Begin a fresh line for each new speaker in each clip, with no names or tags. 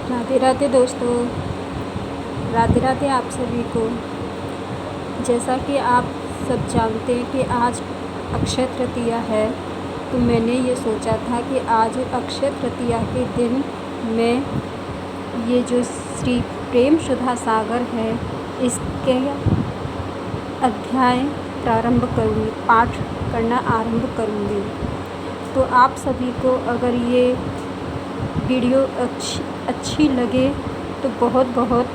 राधे राधे दोस्तों, राधे राधे आप सभी को। जैसा कि आप सब जानते हैं कि आज अक्षय तृतीया है, तो मैंने ये सोचा था कि आज अक्षय तृतीया के दिन मैं ये जो श्री प्रेम सुधा सागर है इसके अध्याय प्रारंभ करूँगी, पाठ करना आरंभ करूँगी। तो आप सभी को अगर ये वीडियो अच्छी लगे तो बहुत बहुत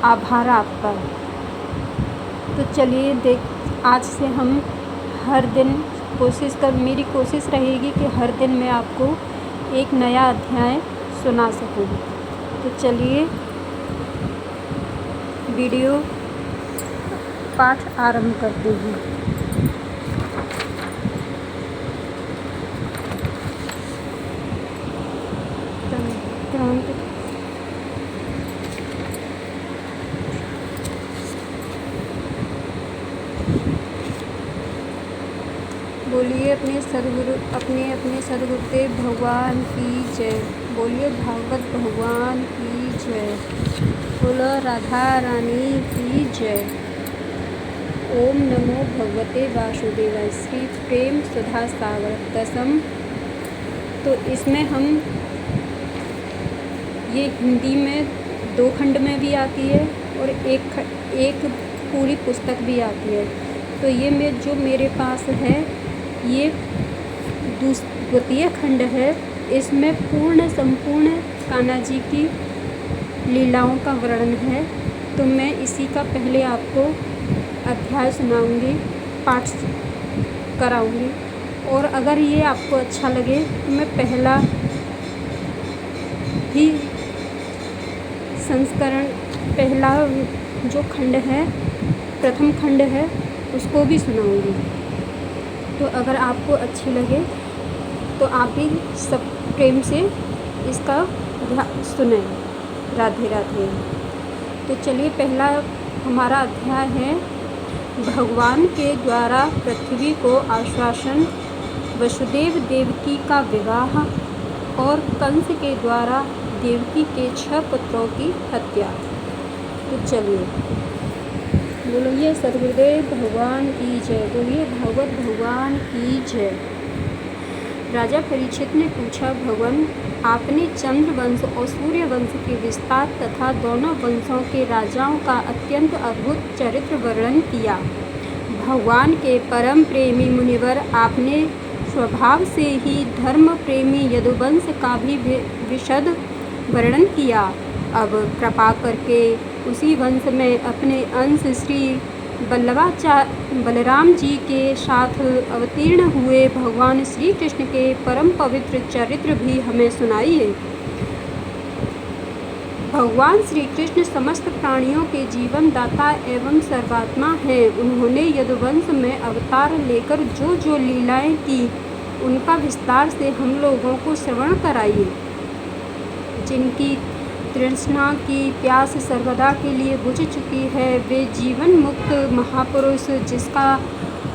आभार आपका। तो चलिए आज से हम हर दिन मेरी कोशिश रहेगी कि हर दिन मैं आपको एक नया अध्याय सुना सकूं। तो चलिए वीडियो पाठ आरंभ करते हैं। बोलिए अपने सदगुरुदेव भगवान की जय। बोलिए भागवत भगवान की जय। बोलो राधा रानी की जय। ओम नमो भगवते वासुदेवाय। श्री प्रेम सुधा सागर दसम। तो इसमें हम ये हिंदी में 2 खंड में भी आती है और एक पूरी पुस्तक भी आती है। तो ये मेरे पास है, ये द्वितीय खंड है। इसमें संपूर्ण कान्हा जी की लीलाओं का वर्णन है। तो मैं इसी का पहले आपको अध्याय सुनाऊंगी, पाठ कराऊंगी। और अगर ये आपको अच्छा लगे तो मैं पहला जो खंड है, प्रथम खंड है, उसको भी सुनाऊंगी। तो अगर आपको अच्छी लगे तो आप भी सब प्रेम से इसका सुने। राधे राधे। तो चलिए पहला हमारा अध्याय है, भगवान के द्वारा पृथ्वी को आश्वासन, वसुदेव देवकी का विवाह और कंस के द्वारा देवकी के 6 पुत्रों की हत्या। तो चलिए बोलिए सदगुरुदेव भगवान की जय। बोलिए भागवत भगवान की जय। राजा परीक्षित ने पूछा, भगवान आपने चंद्र वंश और सूर्य वंश के विस्तार तथा दोनों वंशों के राजाओं का अत्यंत अद्भुत चरित्र वर्णन किया। भगवान के परम प्रेमी मुनिवर, आपने स्वभाव से ही धर्म प्रेमी यदुवंश का भी विशद वर्णन किया। अब कृपा करके उसी वंश में अपने अंश श्री बलराम जी के साथ अवतीर्ण हुए भगवान श्री कृष्ण के परम पवित्र चरित्र भी हमें सुनाइए। भगवान श्री कृष्ण समस्त प्राणियों के जीवन दाता एवं सर्वात्मा हैं। उन्होंने यदुवंश में अवतार लेकर जो लीलाएं की, उनका विस्तार से हम लोगों को श्रवण कराइए। जिनकी तृष्णा की प्यास सर्वदा के लिए बुझ चुकी है, वे जीवन मुक्त महापुरुष, जिसका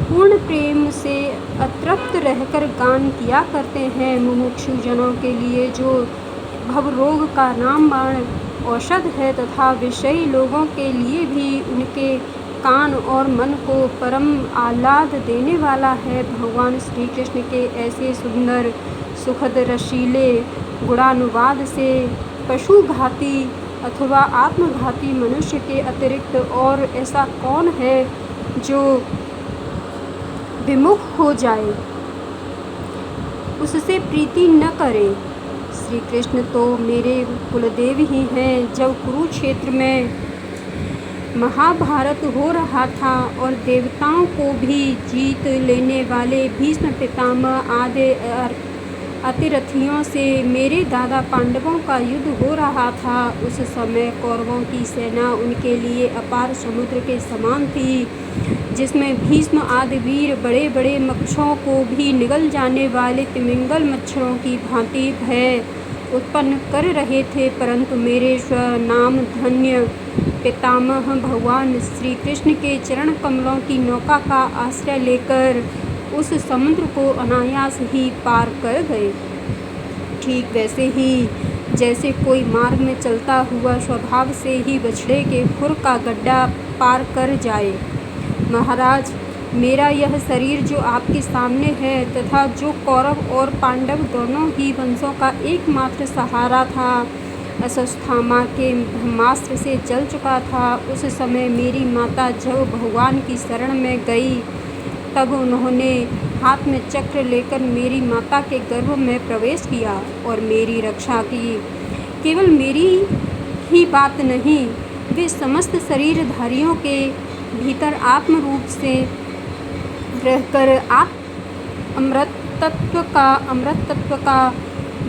पूर्ण प्रेम से अतृप्त रहकर गान किया करते हैं, मुमुक्षु जनों के लिए जो भवरोग का रामबाण औषध है, तथा विषयी लोगों के लिए भी उनके कान और मन को परम आह्लाद देने वाला है। भगवान श्री कृष्ण के ऐसे सुंदर सुखद रसीले गुणानुवाद से पशुघाती अथवा आत्मघाती मनुष्य के अतिरिक्त और ऐसा कौन है जो विमुख हो जाए, उससे प्रीति न करे। श्री कृष्ण तो मेरे कुलदेव ही हैं। जब कुरुक्षेत्र में महाभारत हो रहा था और देवताओं को भी जीत लेने वाले भीष्म पितामह आदि अतिरथियों से मेरे दादा पांडवों का युद्ध हो रहा था, उस समय कौरवों की सेना उनके लिए अपार समुद्र के समान थी, जिसमें भीष्म आदि वीर बड़े बड़े मच्छरों को भी निगल जाने वाले तिमिंगल मच्छरों की भांति भय उत्पन्न कर रहे थे। परंतु मेरे स्वनाम धन्य पितामह भगवान श्री कृष्ण के चरण कमलों की नौका का आश्रय लेकर उस समुद्र को अनायास ही पार कर गए। ठीक वैसे ही जैसे कोई मार्ग में चलता हुआ स्वभाव से ही बछड़े के खुर का गड्ढा पार कर जाए। महाराज, मेरा यह शरीर जो आपके सामने है तथा जो कौरव और पांडव दोनों ही वंशों का एकमात्र सहारा था, अश्वत्थामा के ब्रह्मास्त्र से जल चुका था। उस समय मेरी माता जब भगवान की शरण में गई तब उन्होंने हाथ में चक्र लेकर मेरी माता के गर्भ में प्रवेश किया और मेरी रक्षा की। केवल मेरी ही बात नहीं, वे समस्त शरीरधारियों के भीतर आत्म रूप से रहकर अमृत तत्व का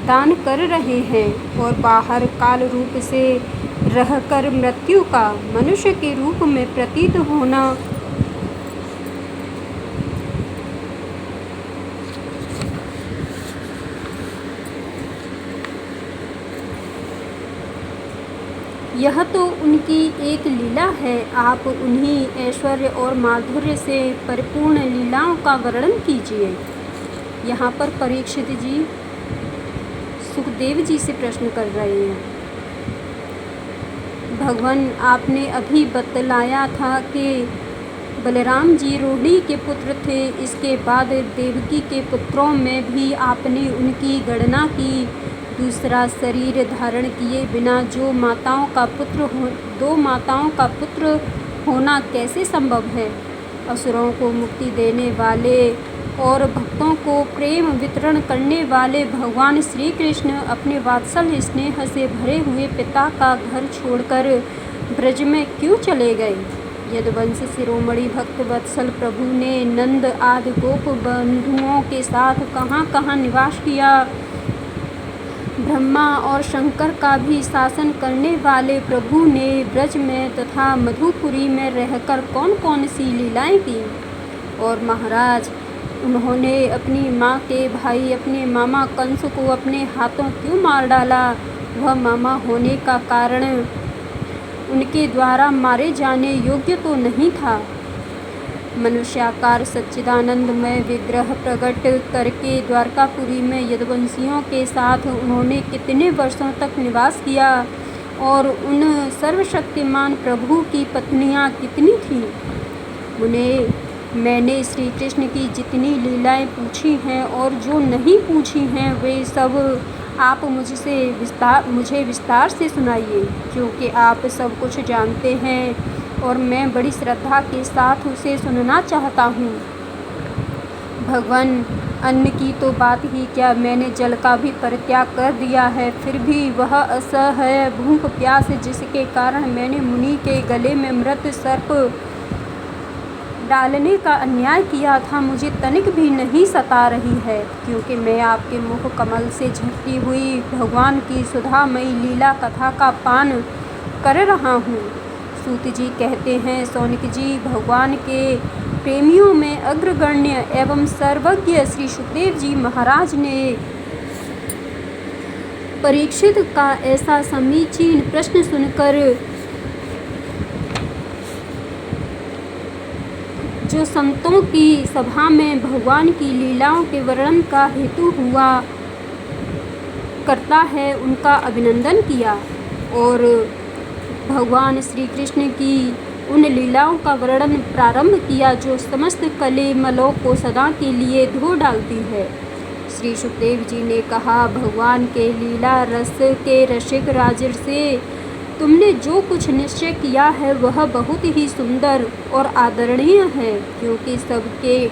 दान कर रहे हैं और बाहर काल रूप से रहकर मृत्यु का मनुष्य के रूप में प्रतीत होना यह तो उनकी एक लीला है। आप उन्हीं ऐश्वर्य और माधुर्य से परिपूर्ण लीलाओं का वर्णन कीजिए। यहाँ पर परीक्षित जी सुखदेव जी से प्रश्न कर रहे हैं। भगवान, आपने अभी बतलाया था कि बलराम जी रोहिणी के पुत्र थे। इसके बाद देवकी के पुत्रों में भी आपने उनकी गणना की। दूसरा शरीर धारण किए बिना दो माताओं का पुत्र होना कैसे संभव है? असुरों को मुक्ति देने वाले और भक्तों को प्रेम वितरण करने वाले भगवान श्री कृष्ण अपने वात्सल्य स्नेह से भरे हुए पिता का घर छोड़कर ब्रज में क्यों चले गए? यदुवंश शिरोमणि भक्त वत्सल प्रभु ने नंद आदि गोप बंधुओं के साथ कहाँ कहाँ निवास किया? ब्रह्मा और शंकर का भी शासन करने वाले प्रभु ने ब्रज में तथा मधुपुरी में रहकर कौन कौन सी लीलाएं की? और महाराज, उन्होंने अपनी माँ के भाई अपने मामा कंस को अपने हाथों क्यों मार डाला? वह मामा होने का कारण उनके द्वारा मारे जाने योग्य तो नहीं था। मनुष्याकार सच्चिदानंदमय विग्रह प्रकट करके द्वारकापुरी में यदुवंशियों के साथ उन्होंने कितने वर्षों तक निवास किया और उन सर्वशक्तिमान प्रभु की पत्नियां कितनी थीं? मैंने श्री कृष्ण की जितनी लीलाएं पूछी हैं और जो नहीं पूछी हैं वे सब आप मुझे विस्तार से सुनाइए, क्योंकि आप सब कुछ जानते हैं और मैं बड़ी श्रद्धा के साथ उसे सुनना चाहता हूँ। भगवान, अन्न की तो बात ही क्या, मैंने जल का भी परित्याग कर दिया है, फिर भी वह असह्य भूख प्यास जिसके कारण मैंने मुनि के गले में मृत सर्प डालने का अन्याय किया था, मुझे तनिक भी नहीं सता रही है, क्योंकि मैं आपके मुख कमल से झरती हुई भगवान की सुधामयी लीला कथा का पान कर रहा हूँ। सूत जी कहते हैं, सौनक जी, भगवान के प्रेमियों में अग्रगण्य एवं सर्वज्ञ श्री सुखदेव जी महाराज ने परीक्षित का ऐसा समीचीन प्रश्न सुनकर जो संतों की सभा में भगवान की लीलाओं के वर्णन का हेतु हुआ करता है, उनका अभिनंदन किया और भगवान श्री कृष्ण की उन लीलाओं का वर्णन प्रारंभ किया जो समस्त कलेमलों को सदा के लिए धो डालती है। श्री सुखदेव जी ने कहा, भगवान के लीला रस के रसिक राजर से तुमने जो कुछ निश्चय किया है वह बहुत ही सुंदर और आदरणीय है, क्योंकि सबके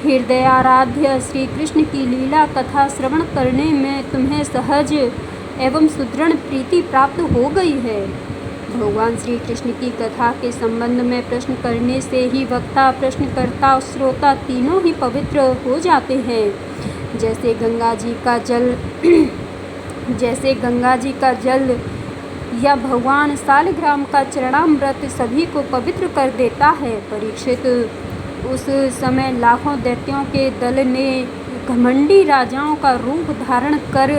हृदयाराध्य श्री कृष्ण की लीला कथा श्रवण करने में तुम्हें सहज एवं सुदृढ़ प्रीति प्राप्त हो गई है। भगवान श्री कृष्ण की कथा के संबंध में प्रश्न करने से ही वक्ता, प्रश्नकर्ता और श्रोता तीनों ही पवित्र हो जाते हैं। जैसे गंगा जी का जल या भगवान सालग्राम का चरणामृत सभी को पवित्र कर देता है। परीक्षित, उस समय लाखों दैत्यों के दल ने घमंडी राजाओं का रूप धारण कर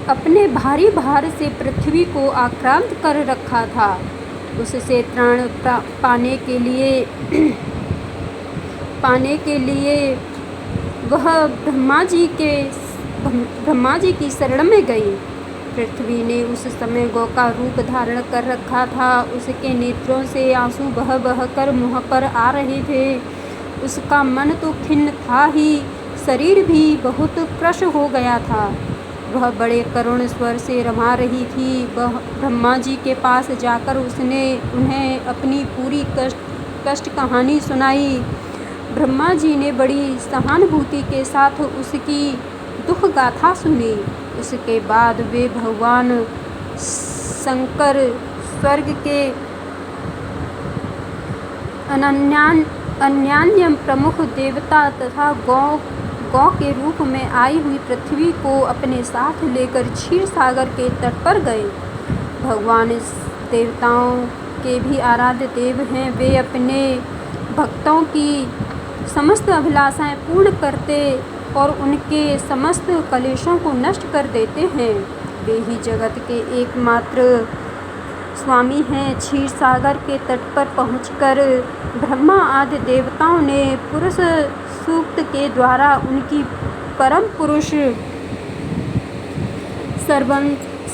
अपने भारी भार से पृथ्वी को आक्रांत कर रखा था। उससे त्राण पाने के लिए वह ब्रह्मा जी की शरण में गई। पृथ्वी ने उस समय गौ का रूप धारण कर रखा था। उसके नेत्रों से आंसू बह बह कर मुँह पर आ रहे थे। उसका मन तो खिन्न था ही, शरीर भी बहुत क्रश हो गया था। वह बड़े करुण स्वर से रमा रही थी। वह ब्रह्मा जी के पास जाकर उसने उन्हें अपनी पूरी कष्ट कहानी सुनाई। ब्रह्मा जी ने बड़ी सहानुभूति के साथ उसकी दुख गाथा सुनी। उसके बाद वे भगवान शंकर स्वर्ग के अन्यान्य प्रमुख देवता तथा गौ के रूप में आई हुई पृथ्वी को अपने साथ लेकर क्षीर सागर के तट पर गए। भगवान इस देवताओं के भी आराध्य देव हैं। वे अपने भक्तों की समस्त अभिलाषाएं पूर्ण करते और उनके समस्त कलेशों को नष्ट कर देते हैं। वे ही जगत के एकमात्र स्वामी हैं। क्षीर सागर के तट पर पहुंचकर ब्रह्मा आदि देवताओं ने पुरुष सूक्त के द्वारा उनकी परम पुरुष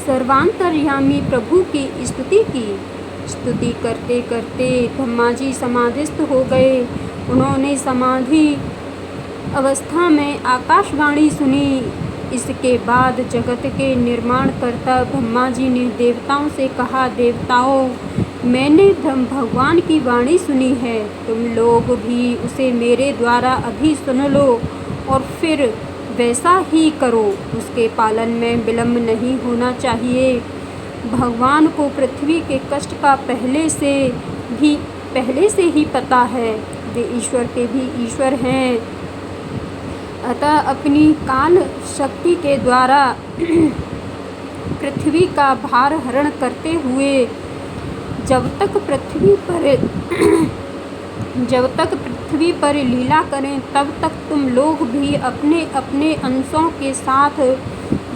सर्वांतर्यामी प्रभु की स्तुति की। स्तुति करते करते ब्रह्मा जी समाधिस्थ हो गए। उन्होंने समाधि अवस्था में आकाशवाणी सुनी। इसके बाद जगत के निर्माणकर्ता ब्रह्मा जी ने देवताओं से कहा, देवताओं, मैंने भगवान की वाणी सुनी है। तुम लोग भी उसे मेरे द्वारा अभी सुन लो और फिर वैसा ही करो। उसके पालन में विलंब नहीं होना चाहिए। भगवान को पृथ्वी के कष्ट का पहले से ही पता है। वे ईश्वर के भी ईश्वर हैं। अतः अपनी काल शक्ति के द्वारा पृथ्वी का भार हरण करते हुए जब तक पृथ्वी पर लीला करें, तब तक तुम लोग भी अपने अपने अंशों के साथ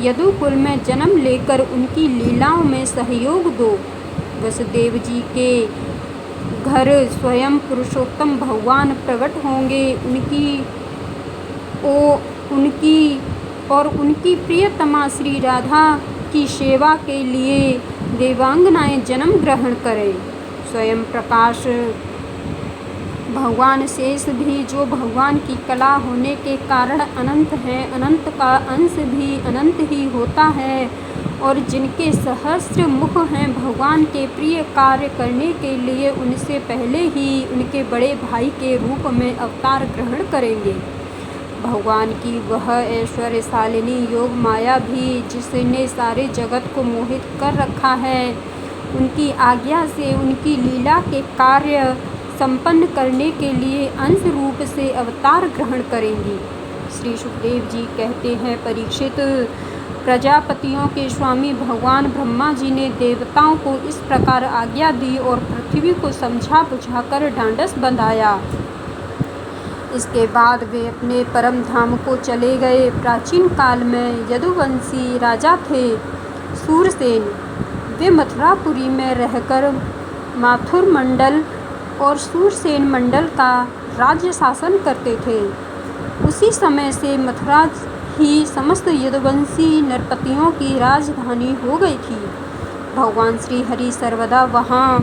यदुकुल में जन्म लेकर उनकी लीलाओं में सहयोग दो। वसुदेव जी के घर स्वयं पुरुषोत्तम भगवान प्रकट होंगे। उनकी प्रियतमा श्री राधा की सेवा के लिए देवांगनाएं जन्म ग्रहण करें। स्वयं प्रकाश भगवान शेष भी, जो भगवान की कला होने के कारण अनंत हैं, अनंत का अंश भी अनंत ही होता है, और जिनके सहस्त्र मुख हैं, भगवान के प्रिय कार्य करने के लिए उनसे पहले ही उनके बड़े भाई के रूप में अवतार ग्रहण करेंगे। भगवान की वह ऐश्वर्यशालिनी योग माया भी, जिसने सारे जगत को मोहित कर रखा है, उनकी आज्ञा से उनकी लीला के कार्य संपन्न करने के लिए अंश रूप से अवतार ग्रहण करेंगी। श्री सुखदेव जी कहते हैं, परीक्षित, प्रजापतियों के स्वामी भगवान ब्रह्मा जी ने देवताओं को इस प्रकार आज्ञा दी और पृथ्वी को समझा बुझाकर ढांढस बंधाया। इसके बाद वे अपने परम धाम को चले गए। प्राचीन काल में यदुवंशी राजा थे सूरसेन। वे मथुरापुरी में रहकर माथुर मंडल और सूरसेन मंडल का राज्य शासन करते थे। उसी समय से मथुरा ही समस्त यदुवंशी नरपतियों की राजधानी हो गई थी। भगवान श्री हरि सर्वदा वहाँ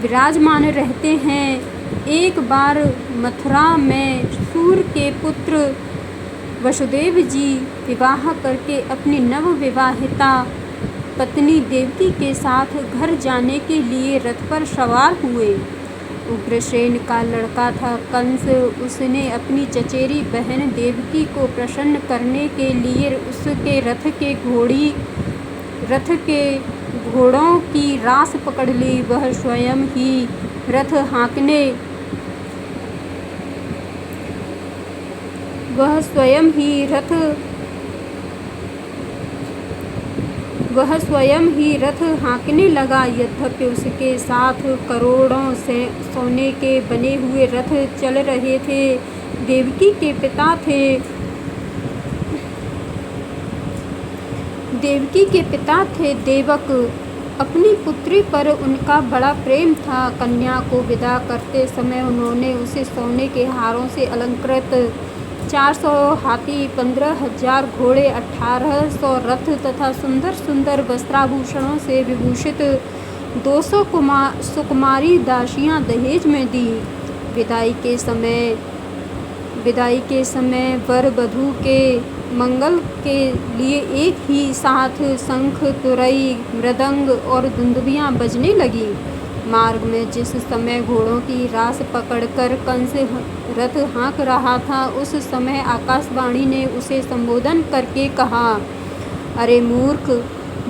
विराजमान रहते हैं। एक बार मथुरा में सूर के पुत्र वसुदेव जी विवाह करके अपनी नवविवाहिता पत्नी देवकी के साथ घर जाने के लिए रथ पर सवार हुए। उग्रसेन का लड़का था कंस। उसने अपनी चचेरी बहन देवकी को प्रसन्न करने के लिए उसके रथ के घोड़ों की रास पकड़ ली। वह स्वयं ही रथ हाँकने लगा। यद्यपि उसके साथ करोड़ों से सोने के बने हुए रथ चल रहे थे। देवकी के पिता थे देवक। अपनी पुत्री पर उनका बड़ा प्रेम था। कन्या को विदा करते समय उन्होंने उसे सोने के हारों से अलंकृत 400 हाथी, 15,000 घोड़े, 1800 रथ तथा सुंदर सुंदर वस्त्राभूषणों से विभूषित 200 सुकुमारी दासियां दहेज में दी। विदाई के समय वर वधू के मंगल के लिए एक ही साथ शंख, तुरई, मृदंग और दुंदुभियां बजने लगी। मार्ग में जिस समय घोड़ों की रास पकड़कर कंस रथ हाँक रहा था, उस समय आकाशवाणी ने उसे संबोधन करके कहा, अरे मूर्ख,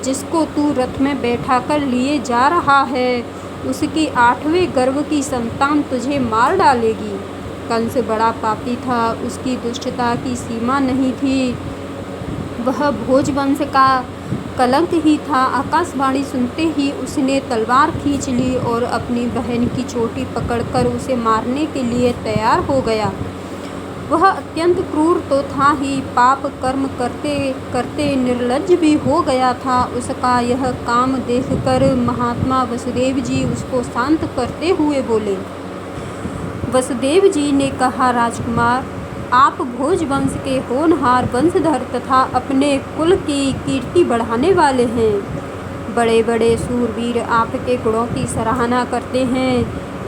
जिसको तू रथ में बैठाकर लिए जा रहा है, उसकी 8वें गर्भ की संतान तुझे मार डालेगी। कंस बड़ा पापी था, उसकी दुष्टता की सीमा नहीं थी, वह भोजवंश का कलंक ही था। आकाशवाणी सुनते ही उसने तलवार खींच ली और अपनी बहन की चोटी पकड़कर उसे मारने के लिए तैयार हो गया। वह अत्यंत क्रूर तो था ही, पाप कर्म करते करते निर्लज्ज भी हो गया था। उसका यह काम देखकर महात्मा वसुदेव जी उसको शांत करते हुए बोले। वसुदेव जी ने कहा, राजकुमार, आप भोजवंश के होनहार वंशधर तथा अपने कुल की कीर्ति बढ़ाने वाले हैं। बड़े बड़े सूरवीर आपके गुणों की सराहना करते हैं।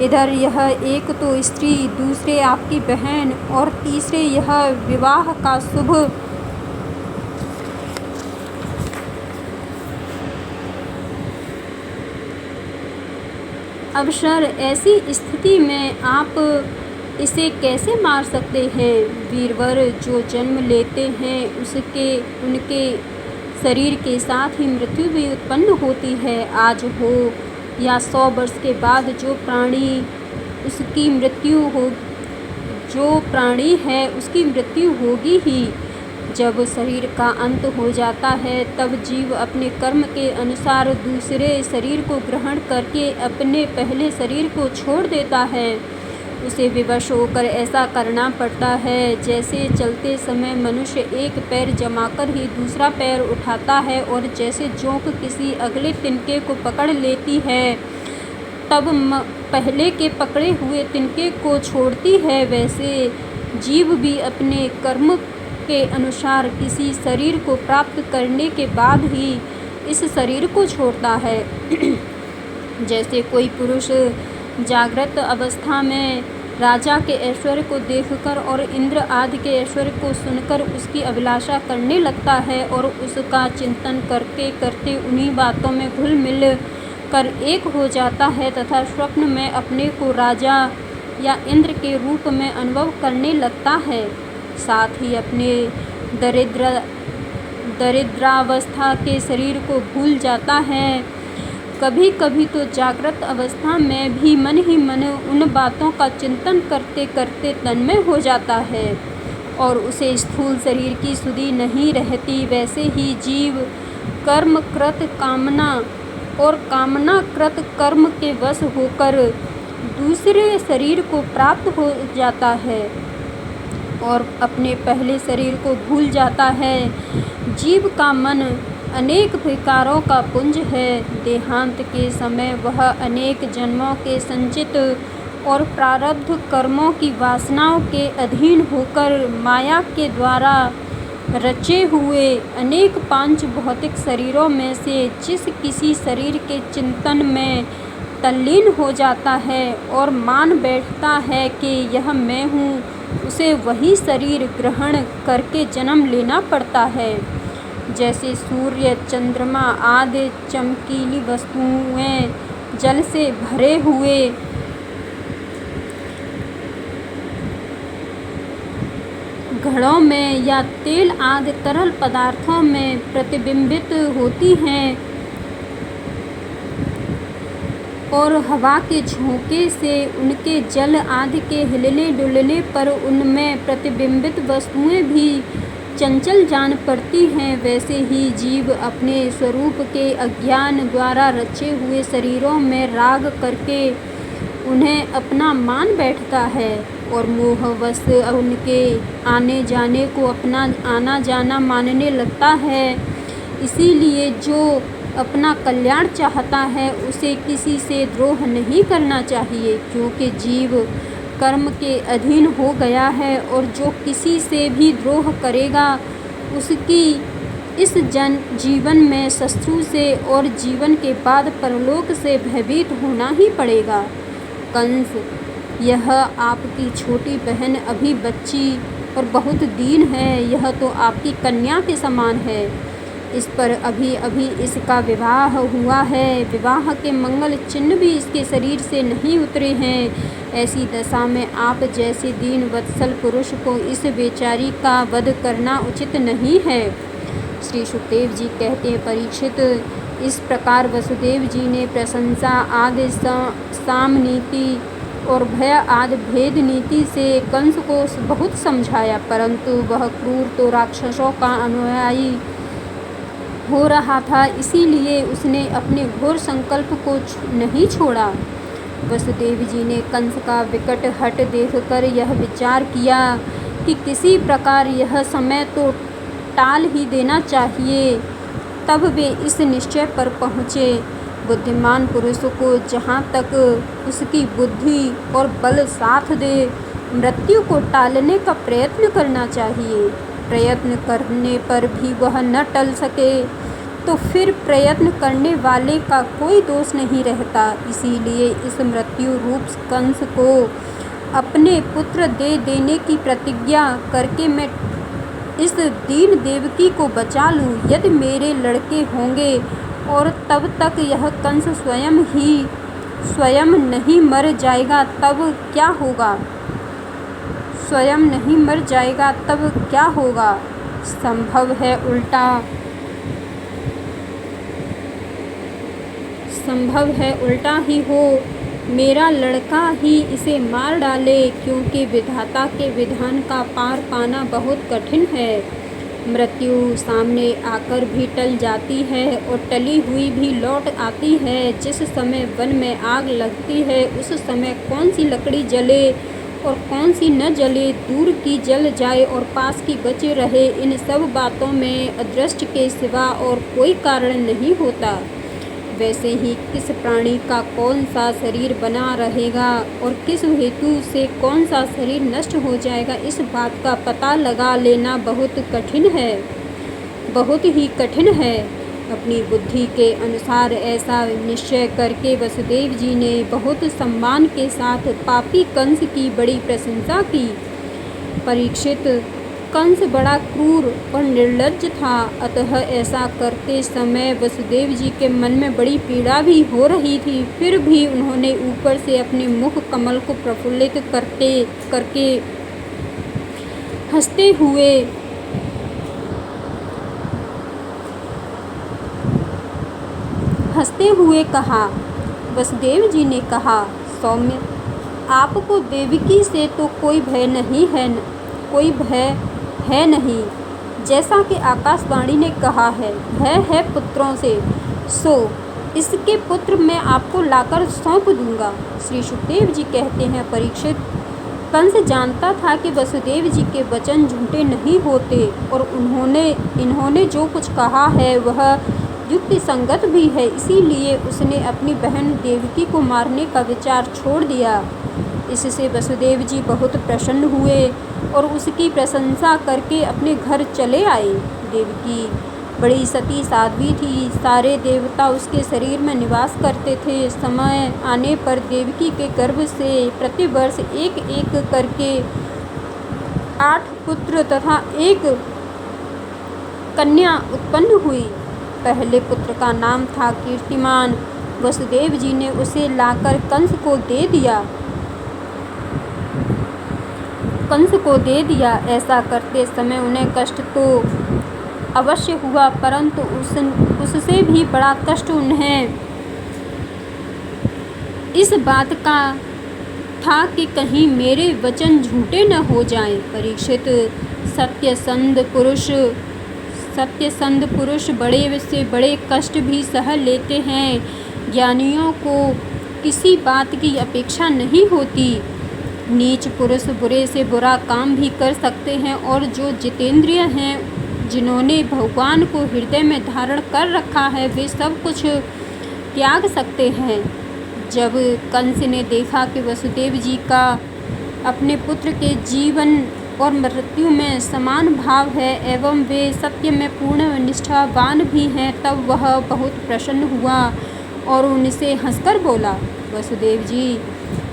इधर यह एक तो स्त्री, दूसरे आपकी बहन और तीसरे यह विवाह का शुभ अवसर, ऐसी स्थिति में आप इसे कैसे मार सकते हैं? वीरवर जो जन्म लेते हैं उनके शरीर के साथ ही मृत्यु भी उत्पन्न होती है। आज हो या 100 वर्ष के बाद जो प्राणी है उसकी मृत्यु होगी ही। जब शरीर का अंत हो जाता है, तब जीव अपने कर्म के अनुसार दूसरे शरीर को ग्रहण करके अपने पहले शरीर को छोड़ देता है। उसे विवश होकर ऐसा करना पड़ता है जैसे चलते समय मनुष्य एक पैर जमाकर ही दूसरा पैर उठाता है, और जैसे जोंक किसी अगले तिनके को पकड़ लेती है तब पहले के पकड़े हुए तिनके को छोड़ती है, वैसे जीव भी अपने कर्म के अनुसार किसी शरीर को प्राप्त करने के बाद ही इस शरीर को छोड़ता है। जैसे कोई पुरुष जागृत अवस्था में राजा के ऐश्वर्य को देखकर और इंद्र आदि के ऐश्वर्य को सुनकर उसकी अभिलाषा करने लगता है और उसका चिंतन करते करते उन्हीं बातों में घुल मिल कर एक हो जाता है तथा स्वप्न में अपने को राजा या इंद्र के रूप में अनुभव करने लगता है। साथ ही अपने दरिद्रावस्था के शरीर को भूल जाता है। कभी कभी तो जागृत अवस्था में भी मन ही मन उन बातों का चिंतन करते करते तन्मय हो जाता है और उसे स्थूल शरीर की सुधि नहीं रहती। वैसे ही जीव कर्मकृत कामना और कामनाकृत कर्म के वश होकर दूसरे शरीर को प्राप्त हो जाता है और अपने पहले शरीर को भूल जाता है। जीव का मन अनेक विकारों का पुंज है। देहांत के समय वह अनेक जन्मों के संचित और प्रारब्ध कर्मों की वासनाओं के अधीन होकर माया के द्वारा रचे हुए अनेक पांच भौतिक शरीरों में से जिस किसी शरीर के चिंतन में तल्लीन हो जाता है और मान बैठता है कि यह मैं हूँ, उसे वही शरीर ग्रहण करके जन्म लेना पड़ता है। जैसे सूर्य, चंद्रमा आदि चमकीली वस्तुएं जल से भरे हुए घड़ों में या तेल आदि तरल पदार्थों में प्रतिबिंबित होती हैं और हवा के झोंके से उनके जल आदि के हिलने डुलने पर उनमें प्रतिबिंबित वस्तुएं भी चंचल जान पड़ती हैं, वैसे ही जीव अपने स्वरूप के अज्ञान द्वारा रचे हुए शरीरों में राग करके उन्हें अपना मान बैठता है और मोहवश उनके आने जाने को अपना आना जाना मानने लगता है। इसीलिए जो अपना कल्याण चाहता है उसे किसी से द्रोह नहीं करना चाहिए, क्योंकि जीव कर्म के अधीन हो गया है और जो किसी से भी द्रोह करेगा उसकी इस जीवन में शत्रु से और जीवन के बाद परलोक से भयभीत होना ही पड़ेगा। कंस, यह आपकी छोटी बहन अभी बच्ची और बहुत दीन है, यह तो आपकी कन्या के समान है। इस पर अभी अभी इसका विवाह हुआ है, विवाह के मंगल चिन्ह भी इसके शरीर से नहीं उतरे हैं। ऐसी दशा में आप जैसे दीन वत्सल पुरुष को इस बेचारी का वध करना उचित नहीं है। श्री सुखदेव जी कहते हैं, परीक्षित, इस प्रकार वसुदेव जी ने प्रशंसा आदि साम नीति और भय आदि भेद नीति से कंस को बहुत समझाया, परंतु वह क्रूर तो राक्षसों का अनुयायी हो रहा था, इसीलिए उसने अपने घोर संकल्प को नहीं छोड़ा। वसुदेव जी ने कंस का विकट हट देखकर यह विचार किया कि किसी प्रकार यह समय तो टाल ही देना चाहिए। तब वे इस निश्चय पर पहुँचे, बुद्धिमान पुरुष को जहाँ तक उसकी बुद्धि और बल साथ दे मृत्यु को टालने का प्रयत्न करना चाहिए। प्रयत्न करने पर भी वह न टल सके तो फिर प्रयत्न करने वाले का कोई दोष नहीं रहता। इसीलिए इस मृत्यु रूप कंस को अपने पुत्र दे देने की प्रतिज्ञा करके मैं इस दीन देवकी को बचा लूँ। यदि मेरे लड़के होंगे और तब तक यह कंस स्वयं नहीं मर जाएगा तब क्या होगा? स्वयं नहीं मर जाएगा तब क्या होगा? संभव है उल्टा ही हो, मेरा लड़का ही इसे मार डाले, क्योंकि विधाता के विधान का पार पाना बहुत कठिन है। मृत्यु सामने आकर भी टल जाती है और टली हुई भी लौट आती है। जिस समय वन में आग लगती है उस समय कौन सी लकड़ी जले और कौन सी न जले, दूर की जल जाए और पास की बचे रहे, इन सब बातों में अदृष्ट के सिवा और कोई कारण नहीं होता। वैसे ही किस प्राणी का कौन सा शरीर बना रहेगा और किस हेतु से कौन सा शरीर नष्ट हो जाएगा, इस बात का पता लगा लेना बहुत ही कठिन है। अपनी बुद्धि के अनुसार ऐसा निश्चय करके वसुदेव जी ने बहुत सम्मान के साथ पापी कंस की बड़ी प्रशंसा की। परीक्षित, कंस बड़ा क्रूर और निर्लज्ज था, अतः ऐसा करते समय वसुदेव जी के मन में बड़ी पीड़ा भी हो रही थी। फिर भी उन्होंने ऊपर से अपने मुख कमल को प्रफुल्लित करके हंसते हुए कहा। वसुदेव जी ने कहा, सौम्य, आपको देवकी से तो कोई भय है नहीं, जैसा कि आकाशवाणी ने कहा है, भय है पुत्रों से, सो इसके पुत्र मैं आपको लाकर सौंप दूंगा। श्री सुखदेव जी कहते हैं, परीक्षित, कंस जानता था कि वसुदेव जी के वचन झूठे नहीं होते और इन्होंने जो कुछ कहा है वह युक्ति संगत भी है, इसीलिए उसने अपनी बहन देवकी को मारने का विचार छोड़ दिया। इससे वसुदेव जी बहुत प्रसन्न हुए और उसकी प्रशंसा करके अपने घर चले आए। देवकी बड़ी सती साध्वी थी, सारे देवता उसके शरीर में निवास करते थे। समय आने पर देवकी के गर्भ से प्रतिवर्ष एक एक करके 8 पुत्र तथा 1 कन्या उत्पन्न हुई। पहले पुत्र का नाम था कीर्तिमान। वसुदेव जी ने उसे लाकर कंस को दे दिया। ऐसा करते समय उन्हें कष्ट तो अवश्य हुआ, परंतु उससे भी बड़ा कष्ट उन्हें इस बात का था कि कहीं मेरे वचन झूठे न हो जाएं। परीक्षित, सत्यसंध पुरुष बड़े से बड़े कष्ट भी सह लेते हैं। ज्ञानियों को किसी बात की अपेक्षा नहीं होती। नीच पुरुष बुरे से बुरा काम भी कर सकते हैं और जो जितेंद्रिय हैं, जिन्होंने भगवान को हृदय में धारण कर रखा है, वे सब कुछ त्याग सकते हैं। जब कंस ने देखा कि वसुदेव जी का अपने पुत्र के जीवन और मृत्यु में समान भाव है एवं वे सत्य में पूर्ण निष्ठावान भी हैं, तब वह बहुत प्रसन्न हुआ और उनसे हंसकर बोला, वसुदेव जी,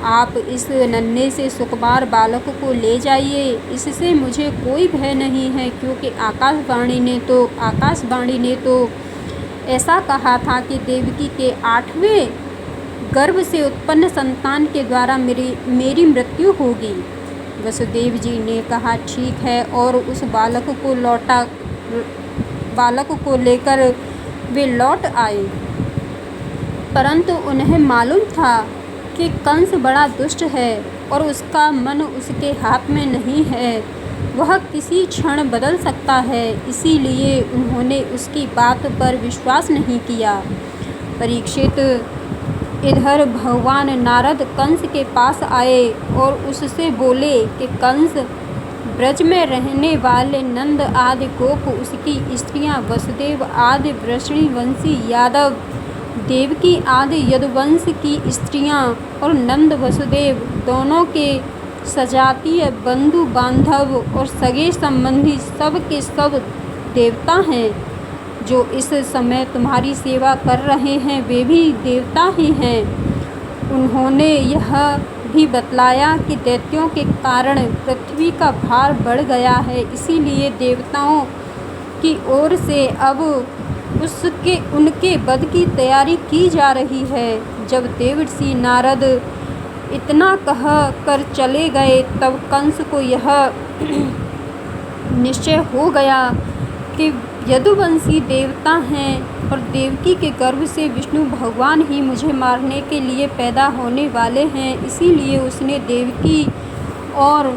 आप इस नन्हे से सुकुमार बालक को ले जाइए, इससे मुझे कोई भय नहीं है, क्योंकि आकाशवाणी ने तो ऐसा कहा था कि देवकी के 8वें गर्भ से उत्पन्न संतान के द्वारा मेरी मृत्यु होगी। वसुदेव जी ने कहा, ठीक है, और उस बालक को लेकर वे लौट आए। परंतु उन्हें मालूम था कि कंस बड़ा दुष्ट है और उसका मन उसके हाथ में नहीं है, वह किसी क्षण बदल सकता है, इसीलिए उन्होंने उसकी बात पर विश्वास नहीं किया। परीक्षित, इधर भगवान नारद कंस के पास आए और उससे बोले कि कंस, ब्रज में रहने वाले नंद आदि गोप, उसकी स्त्रियां वसुदेव आदि वृषणीवंशी यादव, देवकी आदि यदुवंश की स्त्रियां और नंद वसुदेव दोनों के सजातीय बंधु बांधव और सगे संबंधी सब के सब देवता हैं। जो इस समय तुम्हारी सेवा कर रहे हैं वे भी देवता ही हैं। उन्होंने यह भी बतलाया कि दैत्यों के कारण पृथ्वी का भार बढ़ गया है, इसीलिए देवताओं की ओर से अब उनके वध की तैयारी की जा रही है। जब देवर्षि नारद इतना कह कर चले गए, तब कंस को यह निश्चय हो गया कि यदुवंशी देवता हैं और देवकी के गर्भ से विष्णु भगवान ही मुझे मारने के लिए पैदा होने वाले हैं, इसीलिए उसने देवकी और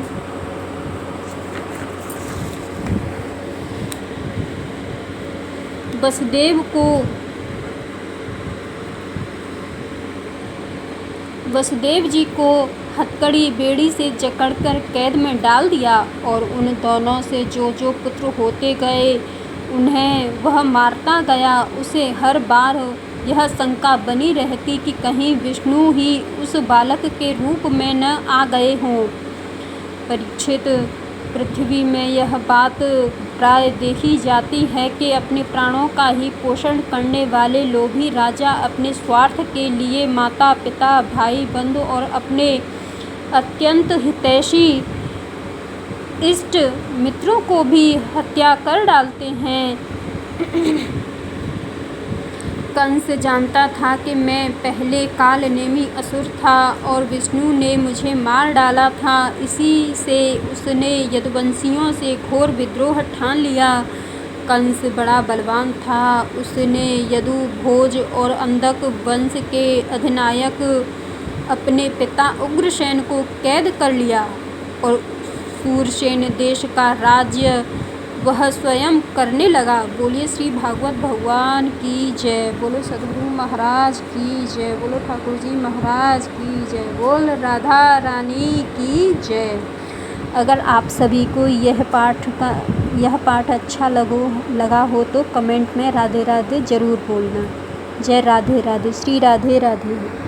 वसुदेव जी को हथकड़ी बेड़ी से जकड़कर कैद में डाल दिया और उन दोनों से जो पुत्र होते गए उन्हें वह मारता गया। उसे हर बार यह शंका बनी रहती कि कहीं विष्णु ही उस बालक के रूप में न आ गए हों। परीक्षित, पृथ्वी में यह बात प्राय देखी जाती है कि अपने प्राणों का ही पोषण करने वाले लोभी राजा अपने स्वार्थ के लिए माता पिता भाई बंधु और अपने अत्यंत हितैषी इष्ट मित्रों को भी हत्या कर डालते हैं। कंस जानता था कि मैं पहले कालनेमी असुर था और विष्णु ने मुझे मार डाला था, इसी से उसने यदुवंशियों से घोर विद्रोह ठान लिया। कंस बड़ा बलवान था। उसने यदु, भोज और अंधक वंश के अधिनायक अपने पिता उग्रसेन को कैद कर लिया और सूरसेन देश का राज्य वह स्वयं करने लगा। बोलिए श्री भागवत भगवान की जय, बोलो सद्गुरु महाराज की जय, बोलो ठाकुर जी महाराज की जय, बोल राधा रानी की जय। अगर आप सभी को यह पाठ अच्छा लगा हो तो कमेंट में राधे राधे ज़रूर बोलना। जय राधे राधे, श्री राधे राधे।